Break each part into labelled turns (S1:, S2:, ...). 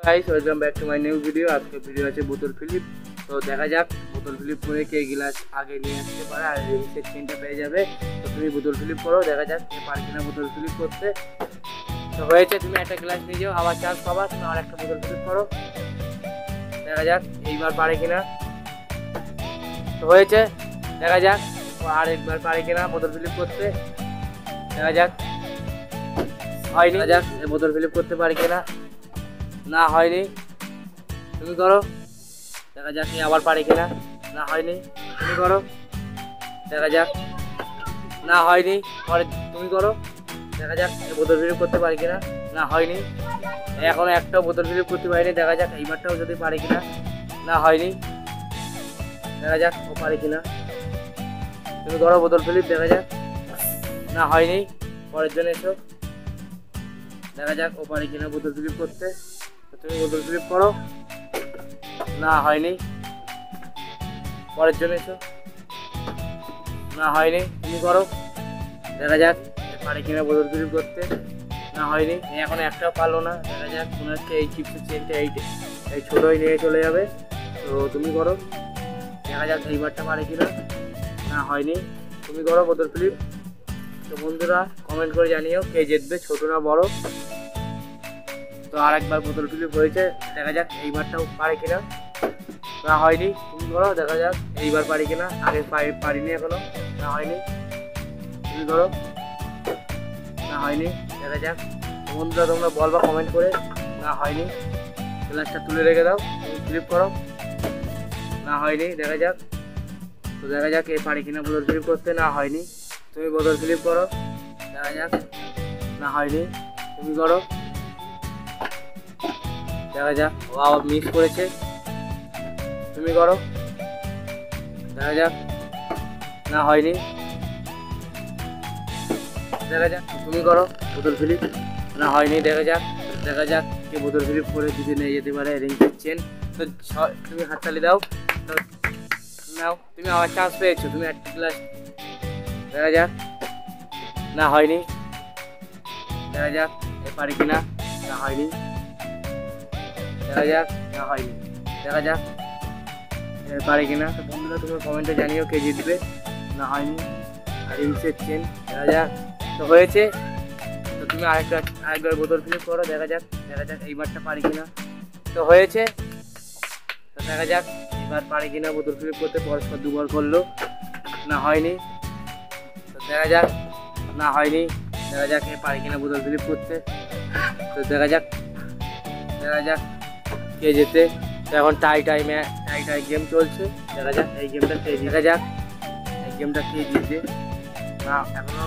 S1: Guys welcome back to my new video. आज के video আছে বোতল ফিলিপ। তো দেখা যাক বোতল ফিলিপ করে কে গ্লাস আগে নিয়ে আসতে পারে আর রিংসের চেনটা পেয়ে যাবে। তো তুমি বোতল ফিলিপ করো, দেখা যাক কে পারে কিনা বোতল ফিলিপ করতে। তো হয়েছে, তুমি একটা গ্লাস নিয়ে যাও, আবার চান্স পাবা, তুমি আর একটা বোতল ফিলিপ করো, দেখা যাক এইবার পারে কিনা। তো হয়েছে, দেখা যাক আর একবার পারে কিনা বোতল ফিলিপ করতে, দেখা যাক। হয়নি, দেখা যাক বোতল ফিলিপ করতে পারে কিনা, না হয়নি, তুমি করো, দেখা যাক আবার পারে কিনা, না হয়নি, তুমি করো, দেখা যাক, না হয়নি, পরে তুমি করো, দেখা যাক বোতল ফিলিপ করতে পারে কিনা, না হয়নি, এখনো একটাও বোতল ফিলিপ করতে পারিনি, দেখা যাক এইবারটাও যদি পারে কিনা, না হয়নি, দেখা যাক ও পারে কিনা, তুমি করো বোতল ফিলিপ, দেখা যাক, না হয়নি, পরের জন্য এসো, দেখা যাক ও পারে কিনা বোতল ফিলিপ করতে। তুমি বোতল ফিলিপ করো, না হয়নি, পরের জন্য এসো, না হয়নি, তুমি করো, দেখা যাক পারে কিনা বোতল ফিলিপ করতে, না হয়নি, এখন একটাও পারলো না, দেখা যাক মনে হচ্ছে এই চিপসের চেনটা এই ছোটোই নিয়ে চলে যাবে। তো তুমি করো, দেখা যাক এইবারটা পারে কিনা, না হয়নি, তুমি করো বোতল ফিলিপ। তো বন্ধুরা কমেন্ট করে জানিও কে জিতবে, ছোটো না বড়। তো আর একবার বোতল ফিলিপ হয়েছে, দেখা যাক এইবারটাও পারে কিনা, না হয়নি, তুমি করো, দেখা যাক এইবার পারি কিনা, আগে পারিনি এখনো, না হয়নি, তুমি করো, না হয়নি, দেখা যাক। বন্ধুরা তোমরা বলবা কমেন্ট করে, না হয়নি, গ্লাসটা তুলে রেখে দাও, তুমি ফিলিপ করো, না হয়নি, দেখা যাক। তো দেখা যাক এই পারি কিনা বোতল ফিলিপ করতে, না হয়নি, তুমি বোতল ফিলিপ করো, দেখা যাক, না হয়নি, তুমি করো, দেখা যাক ও আবার মিস করেছে, তুমি করো, দেখা যাক, না হয়নি, দেখা যাক, তুমি করো বোতল ফিলিপ, না হয়নি, দেখা যাক কে বোতল ফিলিপ করে যদি নিয়ে যেতে পারে রিংসের চেন। তো তুমি হাততালি দাও। তো নাও, তুমি আবার চান্স পেয়েছো, তুমি একটা গ্লাস, দেখা যাক, না হয়নি, দেখা যাক এ পারে কিনা, না হয়নি, দেখা যাক, না হয়নি, দেখা যাক পারে কিনা। তো বন্ধুরা তুমি কমেন্টে জানিও কে জিতবে, না হয়নি আর রিংসের চেন, দেখা যাক। তো হয়েছে, তো তুমি আরেকবার বোতল ফিলিপ করো, দেখা যাক এইবারটা পারি কিনা। তো হয়েছে, তো দেখা যাক এবার পারি কিনা বোতল ফিলিপ করতে, পরস্পর দুবার করলো, না হয়নি, তো দেখা যাক, না হয়নি, দেখা যাক এ পারি কিনা বোতল ফিলিপ করতে। তো দেখা যাক কে যেতে। তো এখন টাই গেম চলছে, দেখা যাক এই গেমটা কে জিতবে, না এখনো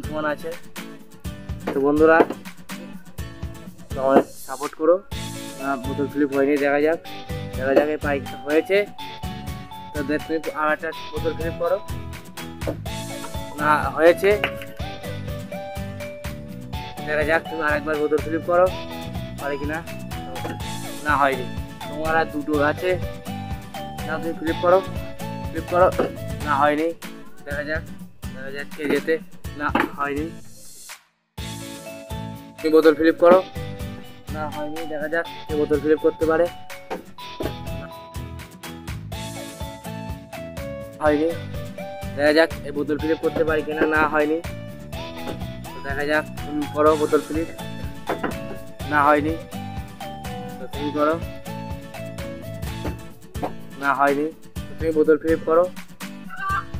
S1: সমান আছে। তো বন্ধুরা তোমার সাপোর্ট করো, না বোতল ফিলিপ হয়নি, দেখা যাক এই পাইকটা হয়েছে। তো তুমি আর একটা বোতল ফিলিপ করো, না হয়েছে, দেখা যাক তুমি আরেকবার বোতল ফিলিপ করো, পারে কিনা, না হয়নি, তোমার আর দুটো আছে, না তুমি ফিলিপ করো, না হয়নি, দেখা যাক কে যেতে, না হয়নি, তুমি বোতল ফিলিপ করো, না হয়নি, দেখা যাক কে বোতল ফিলিপ করতে পারে, হয়নি, দেখা যাক এই বোতল ফিলিপ করতে পারি কিনা, না হয়নি, দেখা যাক তুমি করো বোতল ফিলিপ, না হয়নি, তো তুমি করো, না হয়নি, তুমি বোতল ফিলিপ করো,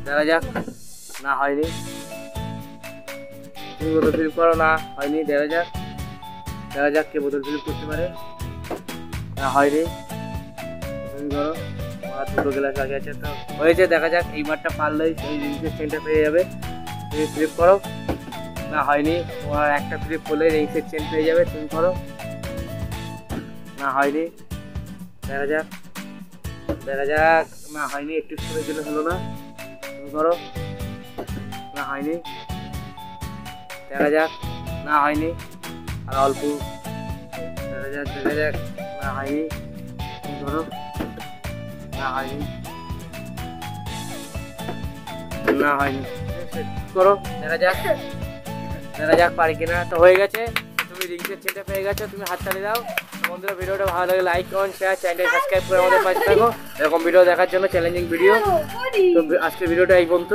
S1: দেখা যাক, না হয়নি, তুমি বোতল ফিলিপ করো, না হয়নি, দেখা যাক কে বোতল ফিলিপ করতে পারে, না হয়নি, তুমি করো, আমার দুটো গ্লাস আগে আছে। তো হয়েছে, দেখা যাক এইবারটা পারলেই সেই রিংসের চেনটা পেয়ে যাবে, তুমি ফিলিপ করো, না হয়নি, তোমার একটা ফিলিপ করলে রিংসের চেন পেয়ে যাবে, তুমি করো, না হয়নি, দেখা যাক, না হয়নি, একটু সময়ের জন্য হলো না, তুমি করো, না হয়নি, দেখা যাক, না হয়নি, আর অল্প, দেখা যাক, না হয়নি, তুমি করো, না হয়নি, করো, দেখা যাক পারি কিনা। তো হয়ে গেছে, তুমি রিংসের চেনটা পেয়ে গেছো, তুমি হাততালি দাও। বন্ধুরা ভিডিওটা ভালো লাগে লাইক কমেন্ট শেয়ার, চ্যানেলটা সাবস্ক্রাইব করে আমাদের পাশে থাকো এরকম ভিডিও দেখার জন্য, চ্যালেঞ্জিং ভিডিও। তো আজকের ভিডিওটা এই পর্যন্ত।